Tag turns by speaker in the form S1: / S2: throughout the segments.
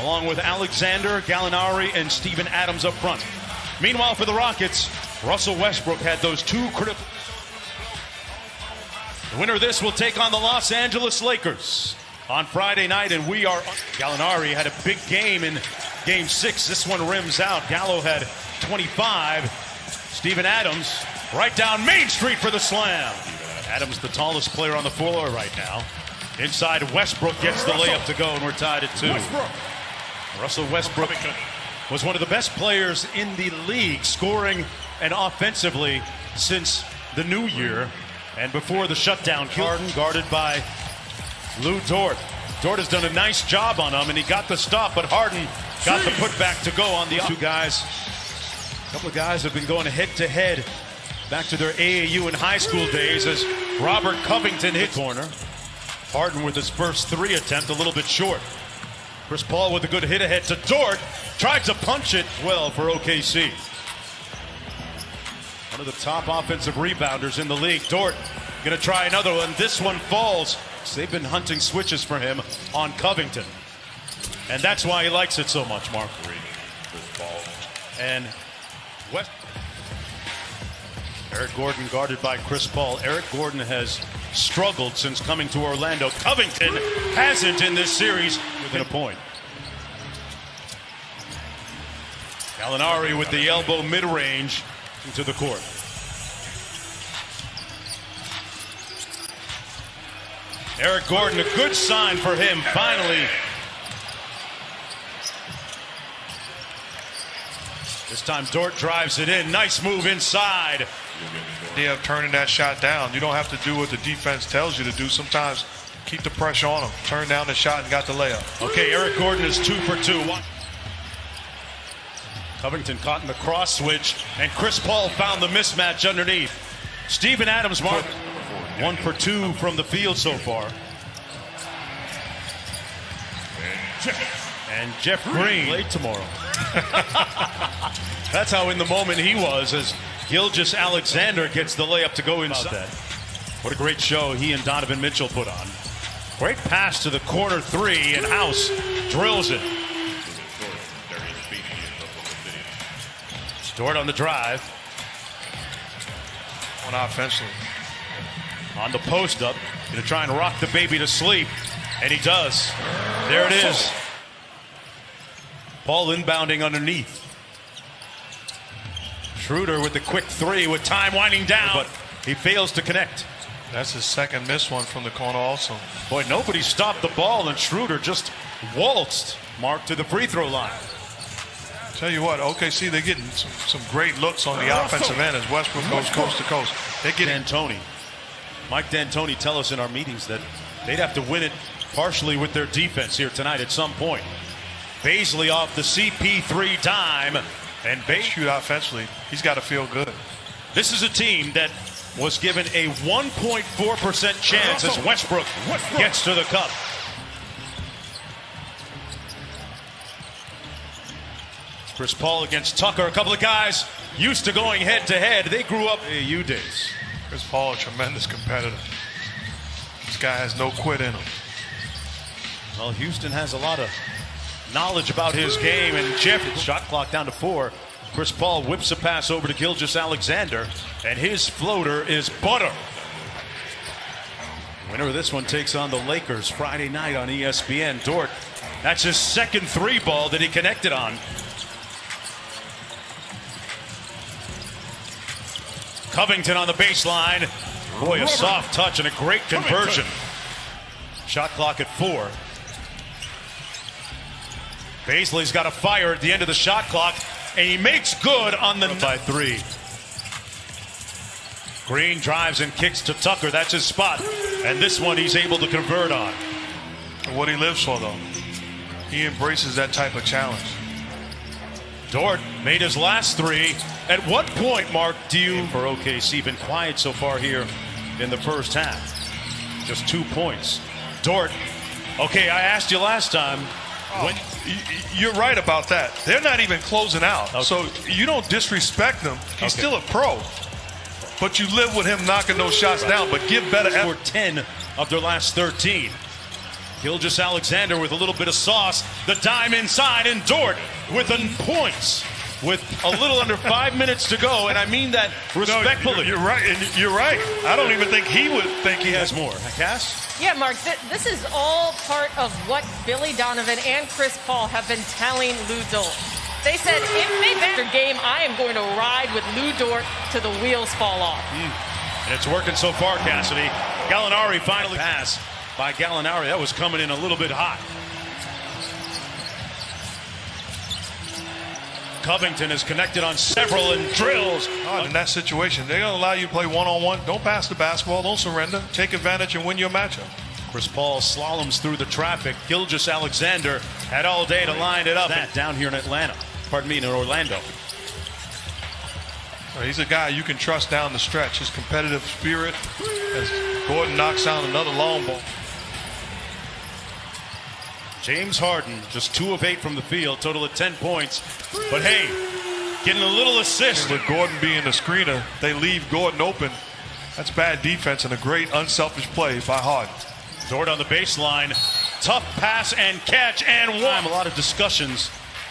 S1: along with Alexander, Gallinari, and Steven Adams up front. Meanwhile, for the Rockets, Russell Westbrook had those two critical. The winner of this will take on the Los Angeles Lakers on Friday night, and we are. Gallinari had a big game in Game 6. This one rims out. Gallo had 25. Steven Adams right down Main Street for the slam. Adams, the tallest player on the floor right now. Inside, Westbrook gets the layup to go, and we're tied at 2. Russell Westbrook was one of the best players in the league, scoring and offensively since the new year. And before the shutdown, Harden guarded by Lou Dort. Dort has done a nice job on him, and he got the stop, but Harden got the putback to go on the two guys. A couple of guys have been going head-to-head back to their AAU and high school days as Robert Covington hit corner. Harden with his first 3 attempt, a little bit short. Chris Paul with a good hit ahead to Dort. Tried to punch it well for OKC. One of the top offensive rebounders in the league. Dort going to try another one. This one falls. They've been hunting switches for him on Covington. And that's why he likes it so much, Mark. And West. Eric Gordon guarded by Chris Paul. Eric Gordon has struggled since coming to Orlando. Covington hasn't in this series within a point. Gallinari with the elbow mid-range into the court. Eric Gordon, a good sign for him, finally. This time Dort drives it in. Nice move inside.
S2: Yeah, turning that shot down. You don't have to do what the defense tells you to do. Sometimes keep the pressure on him. Turn down the shot and got the layup.
S1: Okay, Eric Gordon is 2 for 2. Covington caught in the cross switch, and Chris Paul found the mismatch underneath. Steven Adams, Mark, 1 for 2 from the field so far. And Jeff Green late tomorrow. That's how in the moment he was as Gilgeous Alexander gets the layup to go inside. What a great show he and Donovan Mitchell put on. Great pass to the corner 3, and House drills it. Dort on the drive.
S2: On offensively.
S1: On the post up. Going to try and rock the baby to sleep. And he does. There it is. Paul inbounding underneath. Schroeder with the quick 3 with time winding down, but he fails to connect.
S2: That's his second missed one from the corner also.
S1: Boy, nobody stopped the ball, and Schroeder just waltzed Mark to the free throw line.
S2: Tell you what, OKC, they're getting some great looks on the offensive end as Westbrook goes coast to coast. They get
S1: D'Antoni. Mike D'Antoni tell us in our meetings that they'd have to win it partially with their defense here tonight at some point. Baisley off the CP3 dime, and
S2: shoot offensively. He's got to feel good.
S1: This is a team that was given a 1.4% chance as Westbrook gets to the cup. Chris Paul against Tucker. A couple of guys used to going head-to-head. They grew up AAU days.
S2: Chris Paul, a tremendous competitor. This guy has no quit in him.
S1: Well, Houston has a lot of knowledge about his game, and Jeff, shot clock down to 4. Chris Paul whips a pass over to Gilgeous Alexander, and his floater is butter. Winner of this one takes on the Lakers Friday night on ESPN. Dort, that's his second 3 ball that he connected on. Covington on the baseline. Boy, a soft touch and a great conversion. Shot clock at 4. Baisley's got a fire at the end of the shot clock, and he makes good on the by 3. Green drives and kicks to Tucker. That's his spot. And this one he's able to convert on.
S2: What he lives for, though. He embraces that type of challenge.
S1: Dort made his last 3. At what point, Mark, do you, for OKC, been quiet so far here in the first half? Just 2 points. Dort, okay, I asked you last time.
S2: When, you're right about that. They're not even closing out. Okay. So you don't disrespect him. He's still a pro. But you live with him knocking those shots down, but give better effort.
S1: 10 of their last 13. Gilgeous-Alexander with a little bit of sauce. The dime inside, and Dort with the points with a little under 5 minutes to go, and I mean that respectfully.
S2: No, you're right, and you're right. I don't even think he would think he has more.
S1: Cass?
S3: Yeah, Mark, this is all part of what Billy Donovan and Chris Paul have been telling Lou Dort. They said, if they bet their game, I am going to ride with Lou Dort till the wheels fall off.
S1: And it's working so far, Cassidy. Gallinari finally pass by Gallinari. That was coming in a little bit hot. Covington is connected on several and drills.
S2: In that situation, they're going to allow you to play one-on-one. Don't pass the basketball. Don't surrender. Take advantage and win your matchup.
S1: Chris Paul slaloms through the traffic. Gilgeous-Alexander had all day to line it up. That down here in Atlanta. Pardon me, in Orlando.
S2: He's a guy you can trust down the stretch. His competitive spirit as Gordon knocks down another long ball.
S1: James Harden, just 2 of 8 from the field, total of 10 points. But hey, getting a little assist.
S2: And with Gordon being the screener, they leave Gordon open. That's bad defense and a great unselfish play by Harden.
S1: Dort on the baseline. Tough pass and catch and one. A lot of discussions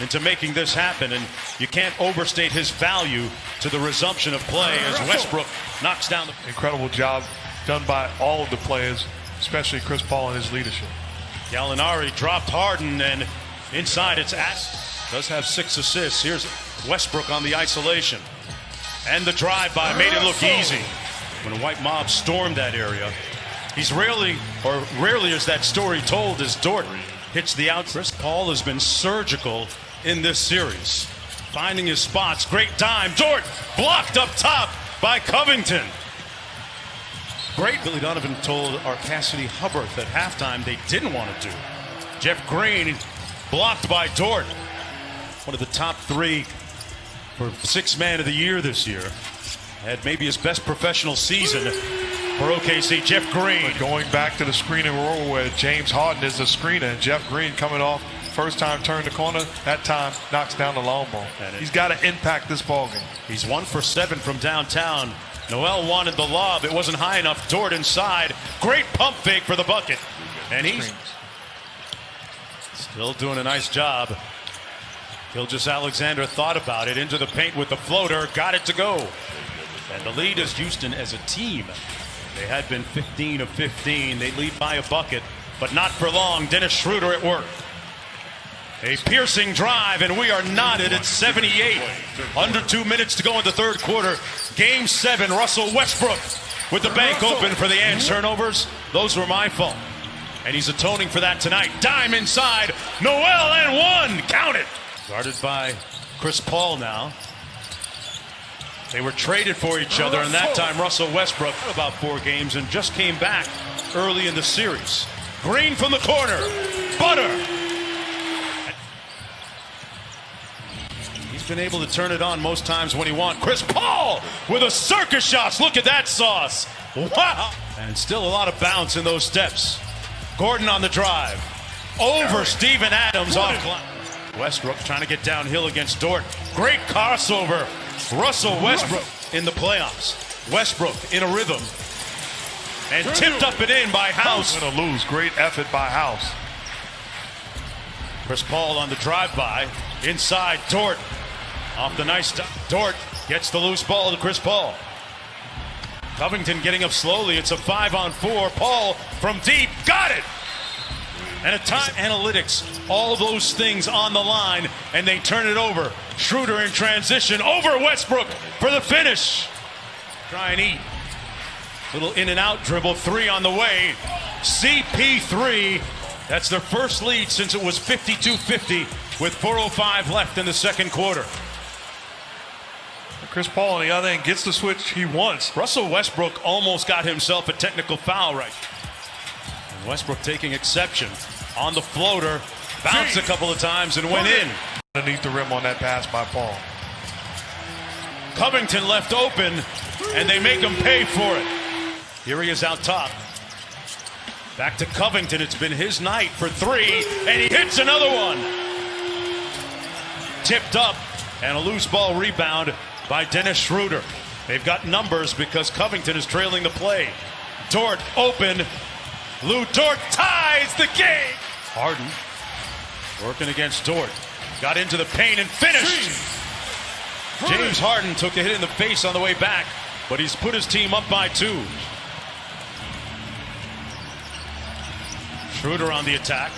S1: into making this happen, and you can't overstate his value to the resumption of play as Westbrook knocks down the...
S2: Incredible job done by all of the players, especially Chris Paul and his leadership.
S1: Gallinari dropped Harden, and inside it's does have 6 assists. Here's Westbrook on the isolation. And the drive-by made it look easy. When a white mob stormed that area, rarely is that story told as Dort hits the out. Chris Paul has been surgical in this series. Finding his spots, great time. Dort blocked up top by Covington. Great. Billy Donovan told our Cassidy Hubbard at halftime they didn't want to do. Jeff Green blocked by Dort. One of the top 3 for 6th man of the year this year. Had maybe his best professional season for OKC. Jeff Green.
S2: But going back to the screening role where James Harden is the screener and Jeff Green coming off first time turn the corner, that time knocks down the long ball. He's got to impact this ball game.
S1: He's 1 for 7 from downtown. Noel wanted the lob. It wasn't high enough. Dort inside. Great pump fake for the bucket. And he's still doing a nice job. Gilgeous-Alexander thought about it. Into the paint with the floater. Got it to go. And the lead is Houston as a team. They had been 15 of 15. They lead by a bucket, but not for long. Dennis Schroeder at work. A piercing drive, and we are knotted at 78. Under 2 minutes to go in the third quarter. Game 7, Russell Westbrook with the bank open for the and turnovers. Those were my fault. And he's atoning for that tonight. Dime inside. Noel and 1. Count it. Guarded by Chris Paul now. They were traded for each other, and that time Russell Westbrook about 4 games and just came back early in the series. Green from the corner. Butter. He's been able to turn it on most times when he wants. Chris Paul with a circus shots. Look at that sauce. Wow. And still a lot of bounce in those steps. Gordon on the drive. Over Steven Adams off. Westbrook trying to get downhill against Dort. Great crossover. Russell Westbrook in the playoffs. Westbrook in a rhythm. And tipped up and in by House.
S2: Going to lose. Great effort by House.
S1: Chris Paul on the drive-by. Inside, Dort. Off the nice Dort gets the loose ball to Chris Paul. Covington getting up slowly. It's a 5-on-4. Paul from deep. Got it! And a time analytics, all those things on the line, and they turn it over. Schroeder in transition over Westbrook for the finish. Try and eat. Little in and out dribble. 3 on the way. CP3. That's their first lead since it was 52-50 with 4:05 left in the second quarter.
S2: Chris Paul on the other end gets the switch he wants.
S1: Russell Westbrook almost got himself a technical foul right. And Westbrook taking exception on the floater. Bounced a couple of times and went in.
S2: Underneath the rim on that pass by Paul.
S1: Covington left open, and they make him pay for it. Here he is out top. Back to Covington. It's been his night for 3, and he hits another one. Tipped up, and a loose ball rebound by Dennis Schroeder. They've got numbers because Covington is trailing the play. Dort open, Lou Dort ties the game. Harden working against Dort. Got into the paint and finished. James Harden took a hit in the face on the way back, but he's put his team up by 2. Schroeder on the attack.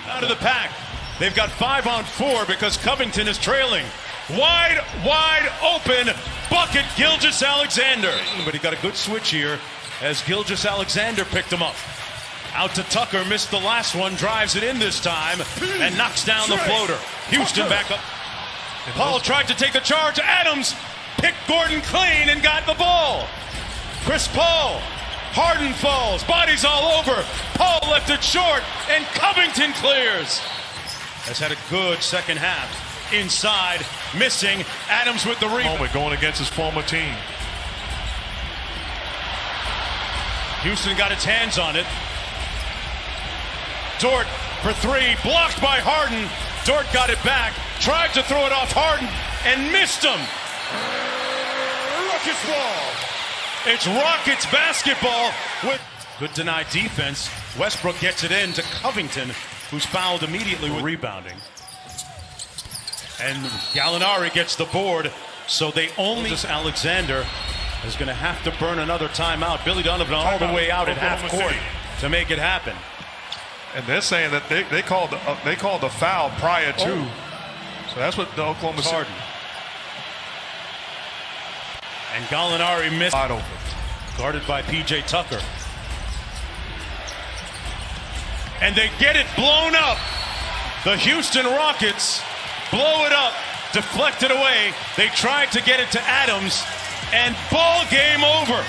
S1: Out of the pack. They've got 5 on 4 because Covington is trailing. Wide open bucket, Gilgeous-Alexander. But he got a good switch here as Gilgeous-Alexander picked him up. Out to Tucker, missed the last one, drives it in this time, and knocks down the floater. Houston back up. Paul tried to take the charge. Adams picked Gordon clean and got the ball. Chris Paul. Harden falls. Bodies all over. Paul left it short, and Covington clears. Has had a good second half. Inside, missing. Adams with the rebound.
S2: Going against his former team.
S1: Houston got its hands on it. Dort for 3, blocked by Harden. Dort got it back, tried to throw it off Harden, and missed him. Rockets ball. It's Rockets basketball with good denied defense. Westbrook gets it in to Covington, who's fouled immediately with rebounding. And Gallinari gets the board, so they only... Alexander is going to have to burn another timeout. Billy Donovan all the way out at half court to make it happen.
S2: And they're saying that they called the foul prior to. So that's what the Oklahoma City.
S1: Harden. And Gallinari missed.
S2: Wide open.
S1: Guarded by P.J. Tucker. And they get it blown up. The Houston Rockets blow it up, deflect it away. They tried to get it to Adams, and ball game over.